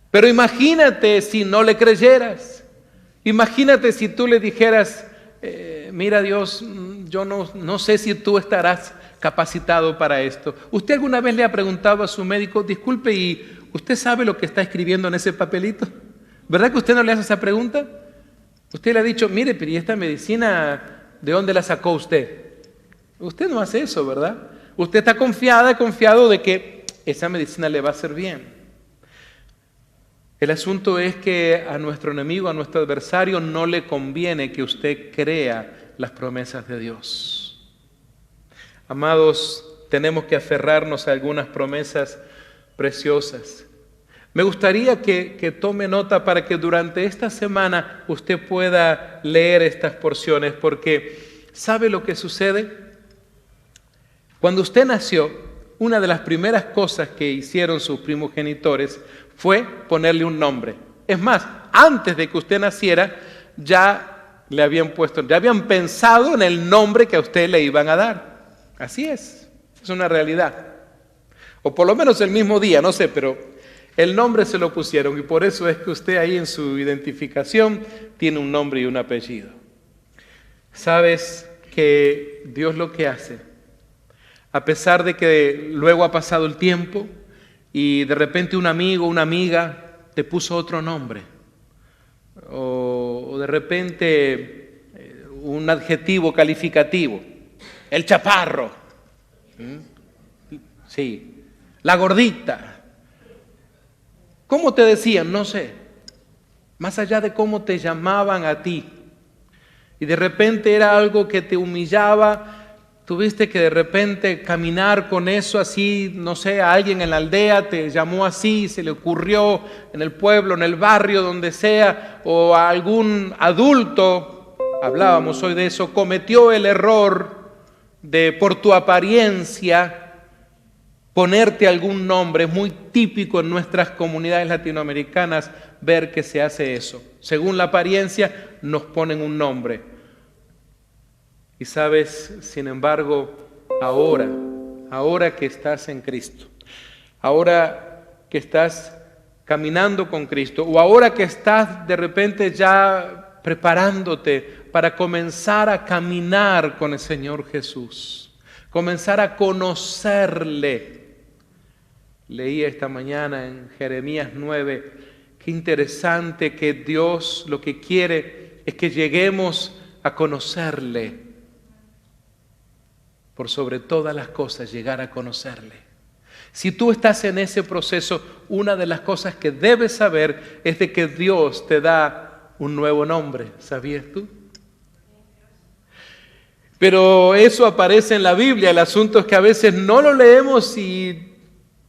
Pero imagínate si no le creyeras. Imagínate si tú le dijeras, mira Dios, yo no sé si tú estarás capacitado para esto. ¿Usted alguna vez le ha preguntado a su médico, disculpe, ¿y usted sabe lo que está escribiendo en ese papelito? ¿Verdad que usted no le hace esa pregunta? Usted le ha dicho, mire, pero ¿y esta medicina de dónde la sacó usted? Usted no hace eso, ¿verdad? Usted está confiado de que esa medicina le va a hacer bien. El asunto es que a nuestro enemigo, a nuestro adversario, no le conviene que usted crea las promesas de Dios. Amados, tenemos que aferrarnos a algunas promesas preciosas. Me gustaría que tome nota para que durante esta semana usted pueda leer estas porciones, porque ¿sabe lo que sucede? Cuando usted nació, una de las primeras cosas que hicieron sus primogenitores fue ponerle un nombre. Es más, antes de que usted naciera, ya habían pensado en el nombre que a usted le iban a dar. Así es una realidad. O por lo menos el mismo día, no sé, pero el nombre se lo pusieron y por eso es que usted ahí en su identificación tiene un nombre y un apellido. ¿Sabes que Dios lo que hace? A pesar de que luego ha pasado el tiempo y de repente un amigo, una amiga te puso otro nombre, o de repente un adjetivo calificativo, el chaparro, sí, la gordita. ¿Cómo te decían? No sé, más allá de cómo te llamaban a ti. Y de repente era algo que te humillaba, tuviste que de repente caminar con eso así, no sé, a alguien en la aldea te llamó así, se le ocurrió en el pueblo, en el barrio, donde sea, o a algún adulto, hablábamos hoy de eso, cometió el error de por tu apariencia ponerte algún nombre. Es muy típico en nuestras comunidades latinoamericanas ver que se hace eso. Según la apariencia nos ponen un nombre. Y sabes, sin embargo, ahora que estás en Cristo, ahora que estás caminando con Cristo, o ahora que estás de repente ya preparándote para comenzar a caminar con el Señor Jesús, comenzar a conocerle. Leí esta mañana en Jeremías 9, qué interesante que Dios lo que quiere es que lleguemos a conocerle. Por sobre todas las cosas, llegar a conocerle. Si tú estás en ese proceso, una de las cosas que debes saber es de que Dios te da un nuevo nombre. ¿Sabías tú? Pero eso aparece en la Biblia. El asunto es que a veces no lo leemos y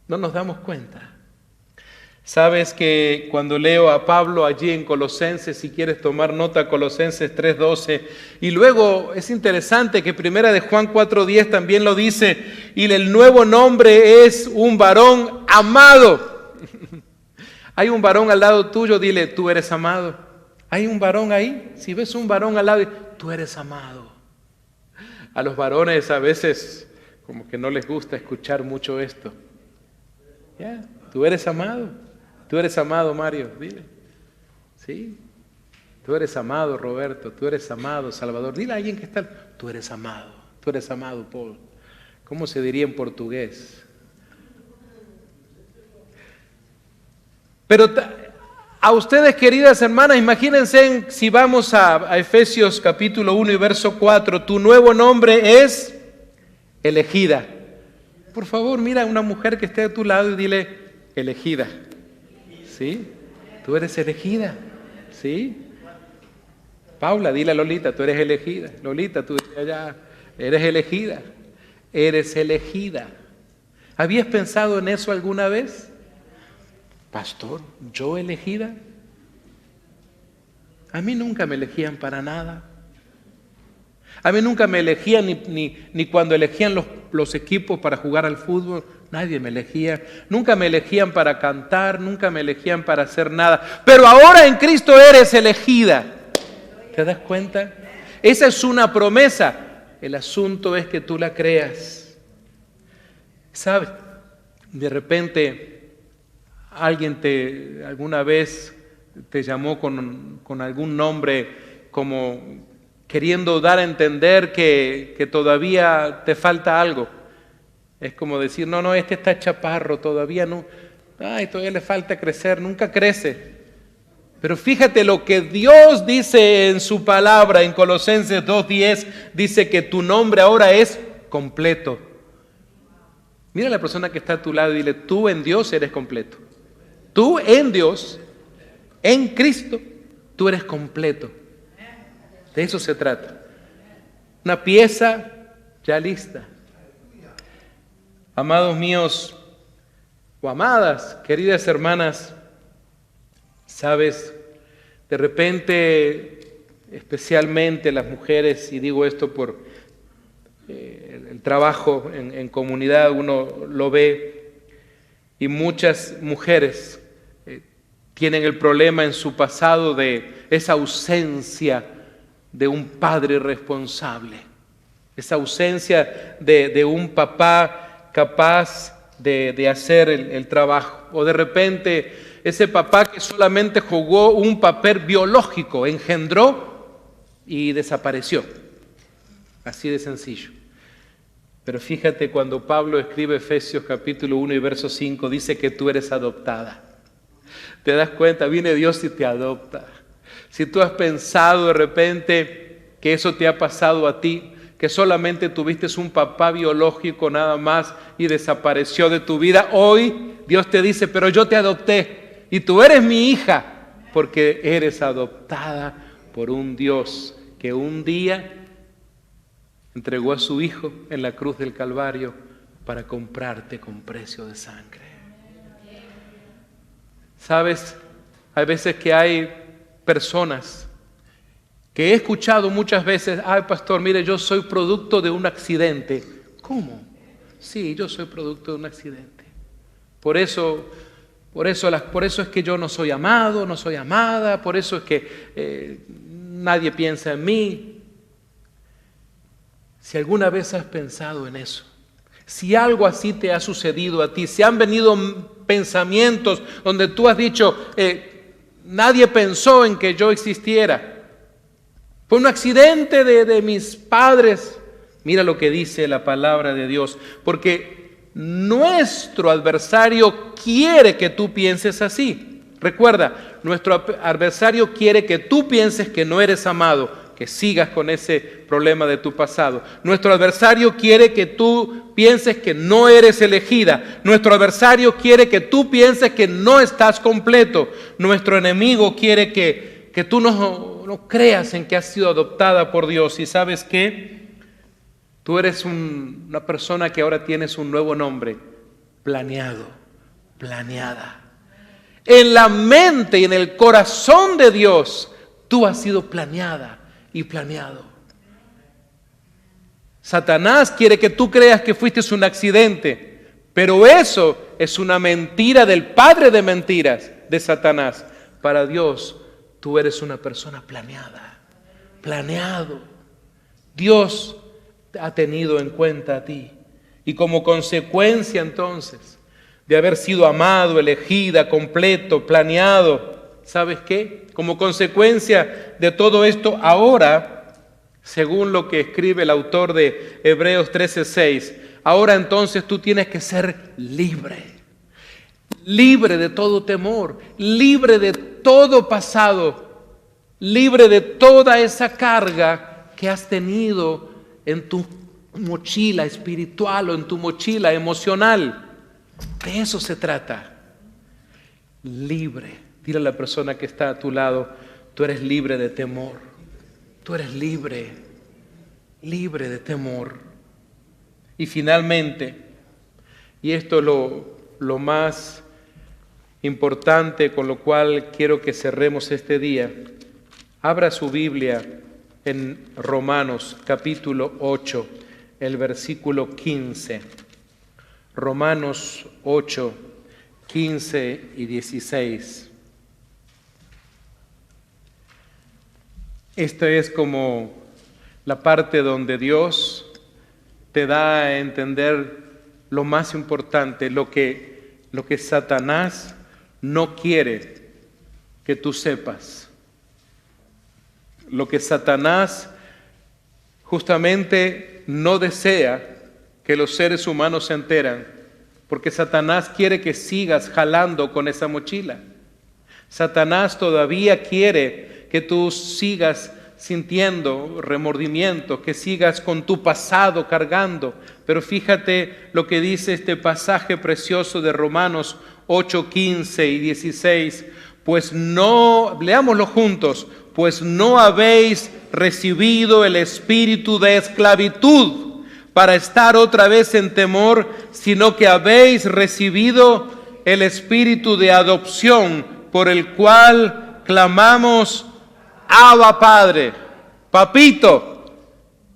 no nos damos cuenta. Sabes que cuando leo a Pablo allí en Colosenses, si quieres tomar nota, Colosenses 3:12, y luego es interesante que primera de Juan 4:10 también lo dice, y el nuevo nombre es un varón amado. Hay un varón al lado tuyo, dile, tú eres amado. Hay un varón ahí, si ves un varón al lado, tú eres amado. A los varones a veces como que no les gusta escuchar mucho esto. Ya, tú eres amado. Tú eres amado, Mario, dile. Sí. Tú eres amado, Roberto. Tú eres amado, Salvador. Dile a alguien que está. Tú eres amado, Paul. ¿Cómo se diría en portugués? Pero a ustedes, queridas hermanas, imagínense si vamos a Efesios capítulo 1 y verso 4. Tu nuevo nombre es elegida. Por favor, mira a una mujer que esté a tu lado y dile, elegida. ¿Sí? Tú eres elegida. ¿Sí? Paula, dile a Lolita, tú eres elegida. Lolita, tú allá, eres elegida. Eres elegida. ¿Habías pensado en eso alguna vez? Pastor, ¿yo elegida? A mí nunca me elegían para nada. A mí nunca me elegían ni cuando elegían los equipos para jugar al fútbol. Nadie me elegía. Nunca me elegían para cantar, nunca me elegían para hacer nada. Pero ahora en Cristo eres elegida. ¿Te das cuenta? Esa es una promesa. El asunto es que tú la creas. ¿Sabes? De repente alguien alguna vez te llamó con algún nombre como queriendo dar a entender que todavía te falta algo. Es como decir, no, este está chaparro, todavía no, todavía le falta crecer, nunca crece. Pero fíjate lo que Dios dice en su palabra, en Colosenses 2:10, dice que tu nombre ahora es completo. Mira a la persona que está a tu lado y dile, tú en Dios eres completo. Tú en Dios, en Cristo, tú eres completo. De eso se trata. Una pieza ya lista. Amados míos o amadas, queridas hermanas, sabes, de repente, especialmente las mujeres, y digo esto por el trabajo en comunidad, uno lo ve, y muchas mujeres tienen el problema en su pasado de esa ausencia de un padre responsable, esa ausencia de un papá capaz de hacer el trabajo, o de repente ese papá que solamente jugó un papel biológico, engendró y desapareció, así de sencillo. Pero fíjate, cuando Pablo escribe Efesios capítulo 1 y verso 5, dice que tú eres adoptada. ¿Te das cuenta? Viene Dios y te adopta. Si tú has pensado de repente que eso te ha pasado a ti, que solamente tuviste un papá biológico nada más y desapareció de tu vida, hoy Dios te dice, pero yo te adopté y tú eres mi hija, porque eres adoptada por un Dios que un día entregó a su Hijo en la cruz del Calvario para comprarte con precio de sangre. ¿Sabes? Hay veces que hay personas que he escuchado muchas veces, ay pastor, mire, yo soy producto de un accidente. ¿Cómo? Sí, yo soy producto de un accidente. Por eso es que yo no soy amado, no soy amada, por eso es que nadie piensa en mí. Si alguna vez has pensado en eso, si algo así te ha sucedido a ti, si han venido pensamientos donde tú has dicho, nadie pensó en que yo existiera, fue un accidente de mis padres. Mira lo que dice la palabra de Dios, porque nuestro adversario quiere que tú pienses así. Recuerda, nuestro adversario quiere que tú pienses que no eres amado, que sigas con ese problema de tu pasado. Nuestro adversario quiere que tú pienses que no eres elegida. Nuestro adversario quiere que tú pienses que no estás completo. Nuestro enemigo quiere que tú no creas en que has sido adoptada por Dios. ¿Y sabes qué? Tú eres una persona que ahora tienes un nuevo nombre, planeado, planeada. En la mente y en el corazón de Dios, tú has sido planeada y planeado. Satanás quiere que tú creas que fuiste un accidente, pero eso es una mentira del padre de mentiras, de Satanás. Para Dios, tú eres una persona planeada, planeado. Dios ha tenido en cuenta a ti. Y como consecuencia entonces de haber sido amado, elegida, completo, planeado, ¿sabes qué? Como consecuencia de todo esto, ahora, según lo que escribe el autor de Hebreos 13:6, ahora entonces tú tienes que ser libre. Libre de todo temor, libre de todo pasado, libre de toda esa carga que has tenido en tu mochila espiritual o en tu mochila emocional. De eso se trata. Libre. Dile a la persona que está a tu lado, tú eres libre de temor. Tú eres libre, libre de temor. Y finalmente, y esto es lo más importante con lo cual quiero que cerremos este día, abra su Biblia en Romanos capítulo 8, el versículo 15. Romanos 8, 15 y 16. Esta es como la parte donde Dios te da a entender lo más importante, lo que Satanás no quiere que tú sepas. Lo que Satanás justamente no desea que los seres humanos se enteran, porque Satanás quiere que sigas jalando con esa mochila. Satanás todavía quiere que tú sigas sintiendo remordimiento, que sigas con tu pasado cargando. Pero fíjate lo que dice este pasaje precioso de Romanos 8, 15 y 16. Pues no, leámoslo juntos, pues no habéis recibido el espíritu de esclavitud para estar otra vez en temor, sino que habéis recibido el espíritu de adopción, por el cual clamamos, Abba Padre, papito.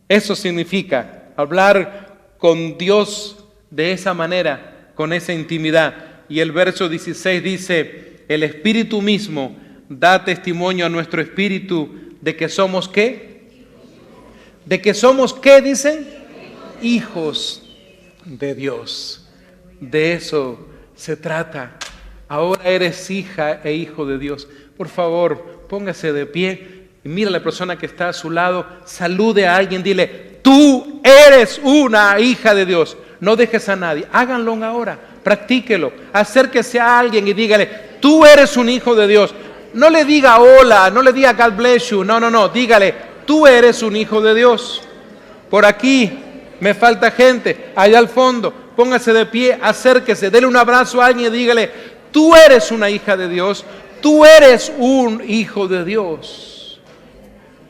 Eso significa hablar con Dios de esa manera, con esa intimidad. Y el verso 16 dice, el Espíritu mismo da testimonio a nuestro espíritu de que somos ¿qué? ¿De que somos qué dicen? Hijos de Dios. De eso se trata. Ahora eres hija e hijo de Dios. Por favor, póngase de pie y mira a la persona que está a su lado, salude a alguien, dile, tú eres una hija de Dios. No dejes a nadie. Háganlo ahora. Practíquelo. Acérquese a alguien y dígale, tú eres un hijo de Dios. No le diga hola, no le diga God bless you. No. Dígale, tú eres un hijo de Dios. Por aquí me falta gente. Allá al fondo. Póngase de pie, acérquese, dele un abrazo a alguien y dígale, tú eres una hija de Dios. Tú eres un hijo de Dios.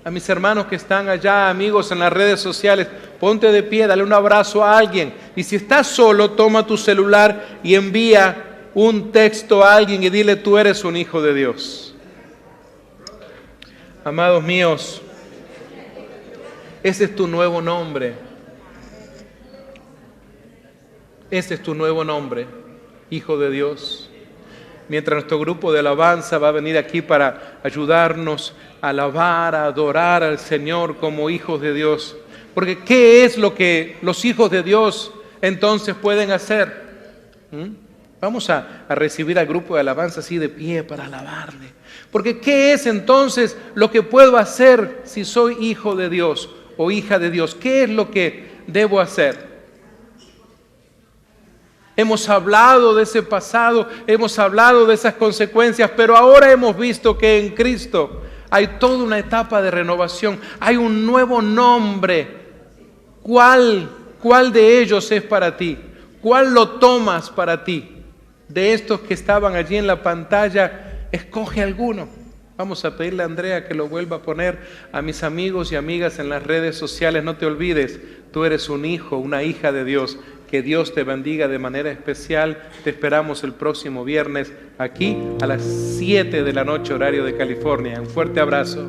A mis hermanos que están allá, amigos en las redes sociales, ponte de pie, dale un abrazo a alguien. Y si estás solo, toma tu celular y envía un texto a alguien y dile, tú eres un hijo de Dios. Amados míos, ese es tu nuevo nombre. Ese es tu nuevo nombre, hijo de Dios. Mientras nuestro grupo de alabanza va a venir aquí para ayudarnos a alabar, a adorar al Señor como hijos de Dios. Porque ¿qué es lo que los hijos de Dios entonces pueden hacer? Vamos a recibir al grupo de alabanza así de pie para alabarle. Porque ¿qué es entonces lo que puedo hacer si soy hijo de Dios o hija de Dios? ¿Qué es lo que debo hacer? Hemos hablado de ese pasado, hemos hablado de esas consecuencias, pero ahora hemos visto que en Cristo hay toda una etapa de renovación, hay un nuevo nombre. ¿Cuál de ellos es para ti? ¿Cuál lo tomas para ti? De estos que estaban allí en la pantalla, escoge alguno. Vamos a pedirle a Andrea que lo vuelva a poner. A mis amigos y amigas en las redes sociales, no te olvides, tú eres un hijo, una hija de Dios. Que Dios te bendiga de manera especial. Te esperamos el próximo viernes aquí a las 7 de la noche, horario de California. Un fuerte abrazo.